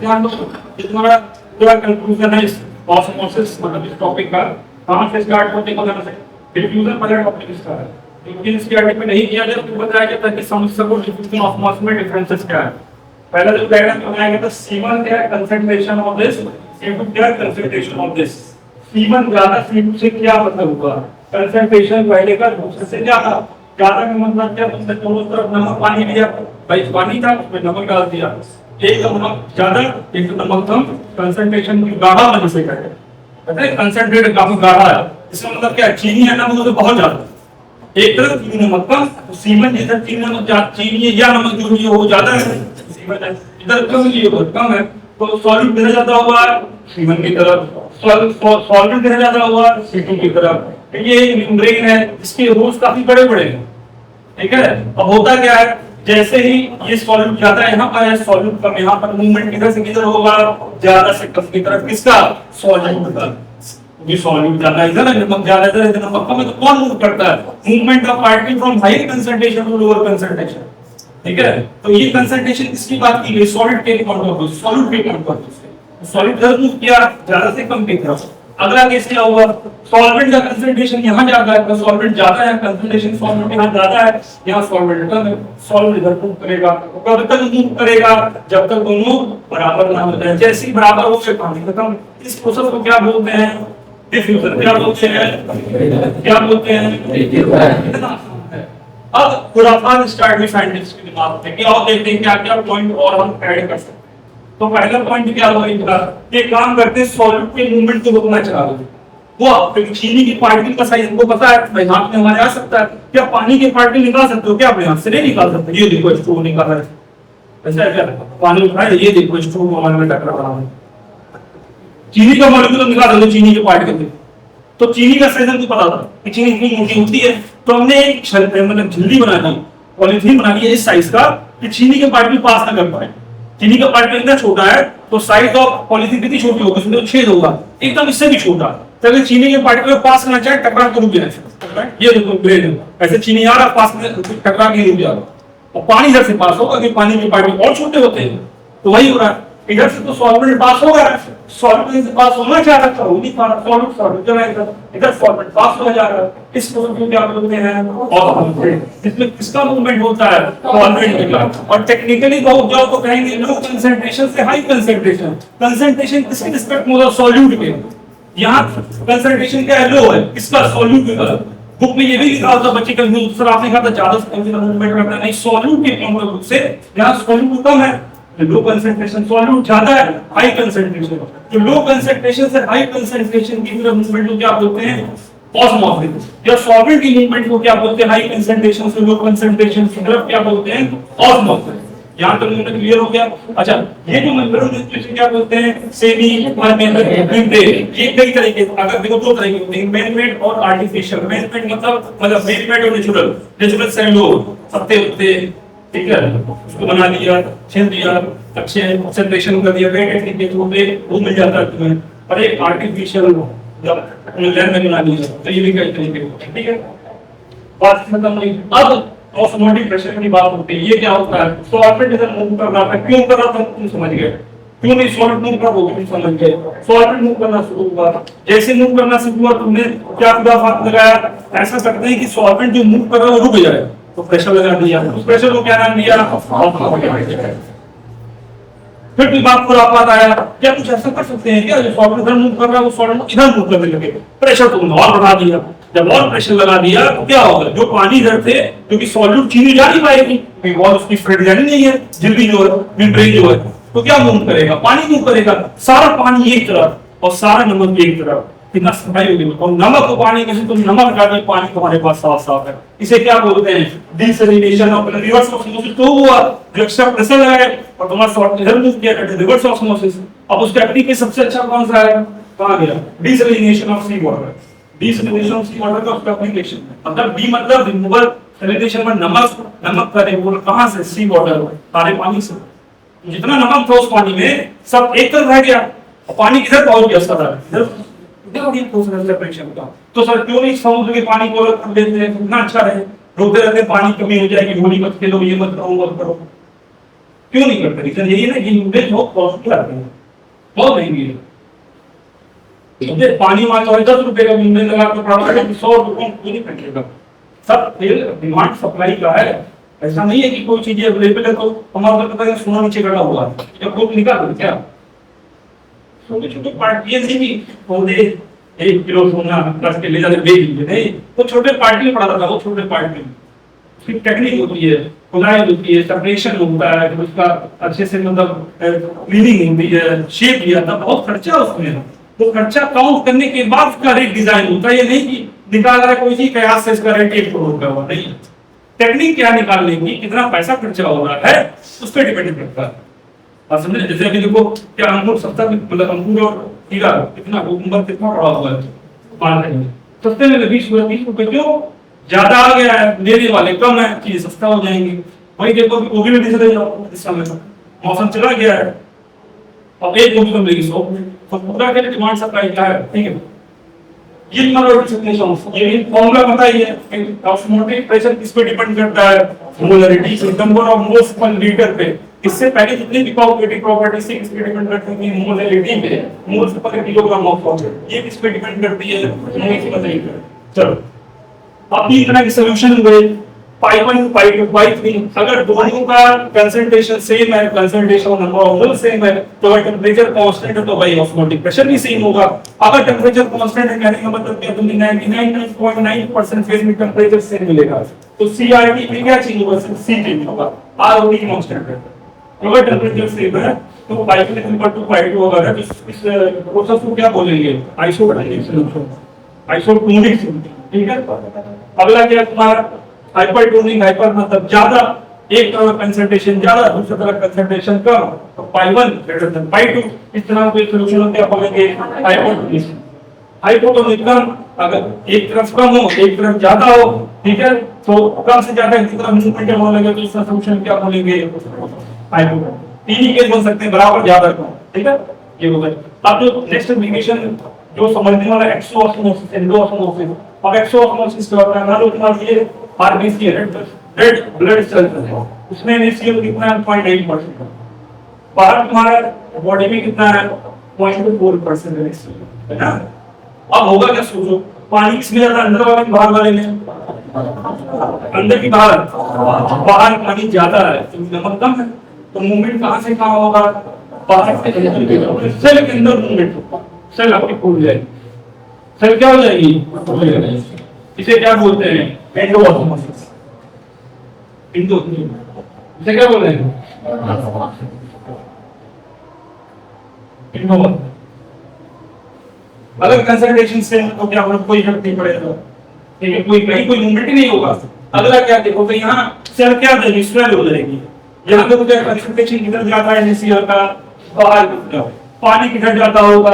ध्यान दो कि तुम्हारा पूरा कंक्लूजन है इस ऑस्मोसिस मतलब इस टॉपिक का कहां से स्टार्ट होते कहां से डिफ्यूजन वाला टॉपिक इसका है। लेकिन इसके आगे में नहीं किया जाए तो बताया गया था कि समझ सको डिफ्यूजन ऑस्मोसिस में डिफरेंसेस क्या है। पहला जो डायग्राम बनाया गया था C1 क्या है कंसंट्रेशन ऑफ दिस, C2 क्या है कंसंट्रेशन ऑफ दिस। C1 ज्यादा C2 से क्या मतलब हुआ, कंसंट्रेशन पहले का दूसरे से ज्यादा। ज्यादा का मतलब क्या, तुमने दोनों तरफ नमक पानी दिया, भाई पानी था उसमें नमक डाल दिया, एक नमक ज्यादा एक नमक कम, कंसंट्रेशन की गाढ़ा होने से कहते हैं, कहते हैं कंसंट्रेट काफी गाढ़ा है। इसका मतलब क्या है, चीनी है नमक तो बहुत ज्यादा, एक तरफ चीनी नमक कम, तो C1 जिधर चीनी नमक चीनी या नमक जो भी वो ज्यादा है, C1 है इधर कम ये बहुत कम है, तो सॉल्यूट किधर जाता हुआ C1 की तरफ, सॉल्वेंट किधर जाता हुआ C2 की तरफ। ये मेम्ब्रेन है, इसके होल्स काफी बड़े बड़े हैं, ठीक है। अब होता क्या है, जैसे ही ये सॉल्यूट जाता है यहाँ पर, सॉल्यूट कम यहाँ पर मूवमेंट किधर से किधर होगा, ज्यादा से कम की तरफ, किसका सॉल्यूट का। ये सॉल्यूट ज्यादा इधर है, नमक ज्यादा इधर है, नमक कम है, तो कौन मूव करता है, movement of particle from higher concentration to lower concentration, ठीक है। तो ये कंसंट्रेशन किसकी बात की गई, सॉलिड के पॉइंट ऑफ व्यू, सॉल्यूट के पॉइंट ऑफ व्यू से सॉलिड इधर मूव किया ज्यादा से कम की तरफ। अगला केस क्या होगा, सॉल्वेंट का कंसंट्रेशन यहाँ ज्यादा है, सॉल्वेंट ज्यादा है, कंसंट्रेशन सॉल्वेंट यहाँ ज्यादा है, यहाँ सॉल्वेंट कम है, सॉल्वेंट इधर मूव करेगा, कब तक मूव करेगा, जब तक दोनों बराबर ना हो जाए। जैसे ही बराबर हो जाए पानी खत्म। इस प्रोसेस को क्या बोलते हैं, डिफ्यूजन। क्या बोलते हैं, क्या बोलते हैं। अब खुराफात स्टार्ट में साइंटिस्ट के दिमाग में, क्या देखते हैं क्या क्या पॉइंट और हम ऐड कर सकते हैं। तो पहला पॉइंट क्या हुआ इनका, ये काम करते हैं सॉल्यूट के मूवमेंट को रोकना चाह रहे वो चीनी की पार्टिकल का साइज हमको पता है, भाई हाथ में हमारे आ सकता है, क्या पानी के पार्टिकल निकाल सकते हो क्या, अपने हाथ से नहीं निकाल सकते। ये देखो स्ट्रो निकाल रहा है, ऐसा है क्या, पानी उठाया, ये देखो स्ट्रो हमारे में टकरा रहा है, चीनी का मॉलिक्यूल निकाल दो चीनी के पार्टिकल। तो चीनी का साइज हमको पता था कि चीनी इतनी मोटी होती है, तो हमने एक मतलब झिल्ली बना दी, पॉलीथीन बना दी इस साइज का कि चीनी के पार्टिकल पास ना कर पाए। चीनी का पार्टिकल इतना छोटा है तो साइज ऑफ पॉलीथीन कितनी छोटी होगी, उसमें तो छेद होगा एकदम इससे भी छोटा, तो अगर चीनी के पार्टिकल पास करना चाहे टकरा के रुक जाए। ये देखो ग्रेड ऐसे चीनी आ रहा पास में टकरा के रुक जाएगा, और पानी इधर से पास होगा, क्योंकि पानी के पार्टिकल और छोटे होते हैं, तो वही हो रहा है। इधर से तो सॉल्वेंट पास होगा, सॉल्वेंट से पास होना चाह रहा था, वो नहीं पा रहा, सॉल्वेंट सॉल्वेंट चला इधर सॉल्वेंट पास हो जा रहा है। इस प्रोसेस को क्या बोलते हैं, ऑस्मोसिस। इसमें किसका मूवमेंट होता है, सॉल्वेंट का। और टेक्निकली बहुत जाओ तो कहेंगे लो कंसंट्रेशन से हाई कंसंट्रेशन। कंसंट्रेशन किसके रिस्पेक्ट में होगा, सॉल्यूट के। यहाँ कंसंट्रेशन क्या है, लो है, किसका, सॉल्यूट का। बुक में ये भी लिखा होता बच्चे का सर आपने कहा था ज्यादा से कम मूवमेंट करना नहीं, सॉल्यूट के पॉइंट से यहाँ सॉल्यूट कम है, लो कंसंट्रेशन, सॉल्यूट ज्यादा है, हाई कंसंट्रेशन। तो लो कंसंट्रेशन से हाई कंसंट्रेशन की तरफ मूवमेंट को क्या बोलते हैं, ऑस्मोसिस। या सॉल्वेंट की मूवमेंट को क्या बोलते हैं, हाई कंसंट्रेशन से लो कंसंट्रेशन की तरफ क्या बोलते हैं, ऑस्मोसिस। यहां तक मुझे क्लियर हो गया। अच्छा, ये जो मेम्ब्रेन है क्या बोलते हैं, सेमी मेम्ब्रेन। ये कई तरह के, अगर देखो दो तरह के होते हैं, मैनमेड और आर्टिफिशियल। मैनमेड मतलब मैनमेड और नेचुरल। नेचुरल सेल्यूलोज पत्ते होते, ठीक है, उसको बना दिया, छेद दिया, अच्छे कंसंट्रेशन कर दिया, वो मिल जाता है तुम्हें। और एक आर्टिफिशियल जब लैब में बना दिया, तो ये भी कई तरीके के, ठीक है। बात खत्म नहीं। अब ऑस्मोटिक प्रेशर की बात होती है, ये क्या होता है, सॉल्वेंट इधर मूव कर रहा था, क्यों कर रहा था तुम समझ गए, क्यों नहीं सॉल्वेंट मूव कर रहा तुम समझ गए। सॉल्वेंट मूव करना शुरू हुआ, जैसे मूव करना शुरू हुआ तुमने क्या हाथ लगाया, ऐसा करते हैं कि सॉल्वेंट जो मूव कर रहा है वो रुक जाए, तो प्रेशर लगा दिया, उस प्रेशर को क्या नाम दिया, फिर भी बात खुराफात आया, क्या कुछ ऐसा कर सकते हैं क्या, जो सॉल्वेंट इधर मूव कर रहा है वो सॉल्वेंट इधर मूव करने लगे, प्रेशर तुमने और बढ़ा दिया। जब और प्रेशर लगा दिया तो क्या होगा, जो पानी इधर थे, क्योंकि सॉल्यूट चीनी जा नहीं पाएगी, वॉल उसकी फिट जानी नहीं है, झिल्ली जो है, मेम्ब्रेन जो है, तो क्या मूव करेगा, पानी मूव करेगा, सारा पानी एक तरफ और सारा नमक एक तरफ, कितना सफाई होगी। और नमक को पानी में से तुम नमक हटा दो, पानी तुम्हारे पास साफ साफ है। इसे क्या बोलते हैं, डिसैलिनेशन ऑफ रिवर्स ऑस्मोसिस। तो हुआ जो एक्स्ट्रा प्रेशर लगाया और तुम्हारा सॉल्ट इधर मूव किया, रिवर्स ऑस्मोसिस। अब उस टेक्निक में सबसे अच्छा कौन सा है, कहां गया, desalination of sea water. Desalination of sea water का उसका एप्लीकेशन, मतलब डी मतलब रिमूवल, सैलिनेशन में नमक का रिमूवल कहां से, सी वाटर, सारे पानी से। जितना नमक था उस पानी में सब एक तरफ रह गया, और पानी किधर पहुंच गया, सारा इधर। तो सर क्यों नहीं समुद्र के पानी को अलग कर देते हैं, कितना अच्छा रहे, रोकते रहते पानी कमी हो जाएगी, होली मत खेलो, ये मत करो, मत करो। क्यों नहीं करते? रीजन यही है ना कि यूनिट बहुत कॉस्टली आती है, बहुत महंगी है। पानी मान लो 10 रुपए का यूनिट लगा तो प्रोडक्ट 100 रुपए पूरी फेंकेगा। सब डिमांड सप्लाई का है, ऐसा नहीं है कि कोई चीज अवेलेबल है तो हमारा पता है सोना नीचे गड़ा हुआ है या कोई निकाल क्या। छोटे छोटे पार्टी नहीं पौधे 1 किलो सोना रख के ले जाते बेच दीजिए, नहीं तो छोटे पार्टी में पड़ा था वो छोटे पार्टी में उसकी टेक्निक होती है, खुदाई होती है, सेपरेशन होता है, उसका अच्छे से मतलब क्लीनिंग होती है, शेप दिया था, बहुत खर्चा उसमें। तो खर्चा काउंट करने के बाद उसका रेट डिजाइन होता है, ये नहीं कि निकाल रहा है कोई चीज कयास से इसका रेट 1 करोड़ का हुआ, नहीं। टेक्निक क्या निकालने की, कितना पैसा खर्चा हो रहा है उस पर डिपेंड करता है। आप समझे? जैसे अभी देखो क्या अंगूर सस्ता, मतलब अंगूर और हीरा कितना, कुकुम्बर कितना पड़ा हुआ है मार्केट में, सस्ते में 20 रुपए, क्यों? ज्यादा आ गया है, लेने वाले कम है, चीजें सस्ता हो जाएंगी। वही देखो गोभी में दिख रही है इस समय मौसम चला गया है और एक गोभी कम लेगी 100, तो पूरा के डिमांड सप्लाई क्या है, ठीक है। ये ये फॉर्मूला बताइए, ऑस्मोटिक प्रेशर किस पे डिपेंड करता है? Molarity, number of moles per litre पे। इससे पहले जितनी भी कॉपरेटिव प्रॉपर्टी से किस पे डिपेंड करती है? मोलरिटी पे, moles per kilogram of water. ये किस पे डिपेंड करती है? Moles per litre. चलो अब तीन तरह के सॉल्यूशन हुए, पाई1 पाई2 अगर दोनों का कंसंट्रेशन सेम है, concentration number of mole same है, तो टेंपरेचर कांस्टेंट है तो भाई ऑस्मोटिक प्रेशर भी सेम होगा। अगर टेंपरेचर कांस्टेंट है कहने का मतलब क्या, तो 99.9% फेज में टेंपरेचर सेम मिलेगा, तो सीआरटी में क्या चेंज होगा? सी चेंज होगा, आरओटी कांस्टेंट है। अगर टेंपरेचर सेम है तो पाई1 होगा। इस प्रोसेस को क्या बोलेंगे? आइसोटोनिक सॉल्यूशन, ठीक है। अगला क्या तुम्हारा हाइपरटोनिक, हाइपर मतलब ज्यादा, एक तरफ कंसंट्रेशन ज्यादा, दूसरी तरफ कंसंट्रेशन कम, तो पाई1 ग्रेटर देन पाई2। इस तरह के सॉल्यूशन होते हैं, बोलेंगे हाइपोटोनिक। हाइपोटोनिक कम, अगर एक तरफ कम हो एक तरफ ज्यादा हो, ठीक है, तो कम से ज्यादा की तरफ मूवमेंट होने लगे तो इसका सॉल्यूशन क्या बोलेंगे? हाइपोटोनिक। तीन ही केस बन सकते हैं, बराबर ज्यादा कम, ठीक है। ये हो गया। अब जो नेक्स्ट एप्लीकेशन जो समझने वाला एक्सोऑस्मोसिस, एंडोऑस्मोसिस। अब एक्सोऑस्मोसिस क्या होता है? मान लो तुम्हारा ये आरबीसी रेड ब्लड सेल्स है, उसमें एनएसीएल कितना है? 0.8%। बाहर तुम्हारा बॉडी में कितना है? 0.4% है ना। अब होगा क्या, सोचो, पानी किसमें ज्यादा, अंदर वाले में बाहर वाले में? अंदर की बाहर, बाहर पानी ज्यादा है तो नमक कम है, तो मूवमेंट कहां से कहां होगा? बाहर से सेल के अंदर मूवमेंट, सेल आपकी फूल जाएगी, सेल क्या हो जाएगी? इसे क्या बोलते हैं? एंडोऑस्मोसिस। इसे क्या बोलते हैं? अगर कंसंट्रेशन से तो क्या होगा? कोई फर्क नहीं पड़ेगा, ठीक है, कोई कहीं कोई मूवमेंट ही नहीं होगा। अगला क्या देखो तो यहाँ सेल क्या हो जाएगी? स्वेल हो जाएगी। यहाँ पे क्या कंसंट्रेशन किधर जाता है? एनएसीएल का बाहर की तरफ, पानी किधर जाता होगा?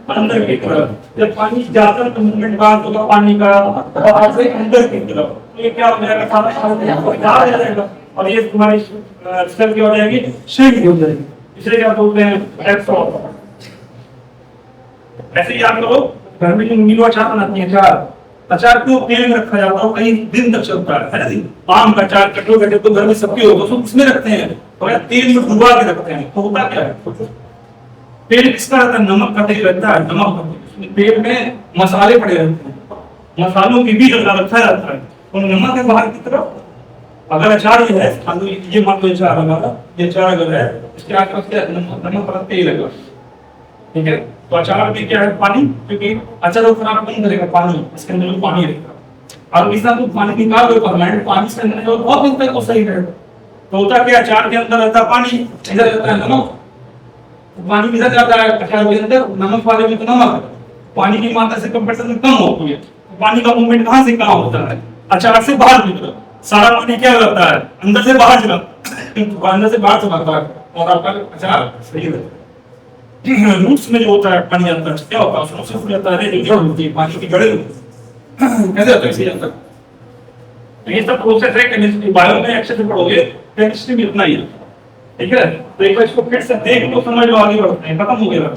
अंदर की तरफ। जब पानी जाता है तो मूवमेंट बाहर होगा पानी का, बाहर से अंदर की तरफ, तो ये क्या हो जाएगा? बाहर आ जाएगा और ये तुम्हारी सेल क्या हो जाएगी? श्रिंक हो जाएगी। इसलिए क्या बोलते हैं? एक्सोऑस्मोसिस। ऐसे याद करो, घर में जो नींबू अचार बनाती है, अचार क्यों तेल में रखा जाता है? कई दिन तक चलता है ना। आम का अचार कटो कटे तो घर में सबके होगा, तो उसमें रखते हैं और तेल में डुबा के रखते हैं, तो होता क्या है? तेल किसका रहता है? नमक का तेल रहता है। नमक तेल में मसाले पड़े रहते हैं, मसालों के बीच रखा जाता है और नमक है बाहर की तरफ। अगर अचार ये है, ये मान लो अचार हमारा, ये अचार अगर है, इसके आसपास क्या नमक वाला तेल है, ठीक है। तो अचार में क्या है? पानी, क्योंकि अचार को खराब नहीं करेगा पानी, इसके अंदर जो पानी रहेगा। और इसका तो पानी निकाल दो, परमानेंट पानी से अंदर जो बहुत दिन तक वो सही रहेगा। तो होता क्या? अचार के अंदर रहता है पानी, इधर रहता है नमक। पानी किधर जाता है? अचार के अंदर। नमक वाले में तो नमक पानी की मात्रा से कंपैरिजन में कम होती है, पानी का मूवमेंट कहां से कहां होता है? अचार से बाहर की तरफ। सारा पानी क्या करता है? अंदर से बाहर चला, अंदर से बाहर चलाता है और आपका अचार सही रहता है। रूट्स में जो होता है पानी अंदर क्या होता है? उसमें से फूल जाता है, जड़ होती है, पानी की जड़ें कैसे होता है इसी अंदर। तो ये सब प्रोसेस है केमिस्ट्री, बायो में अच्छे से पढ़ोगे, केमिस्ट्री भी इतना ही है, ठीक है। तो एक बार इसको फिर से देख लो, समझ लो, आगे बढ़ते हैं, खत्म हो गया।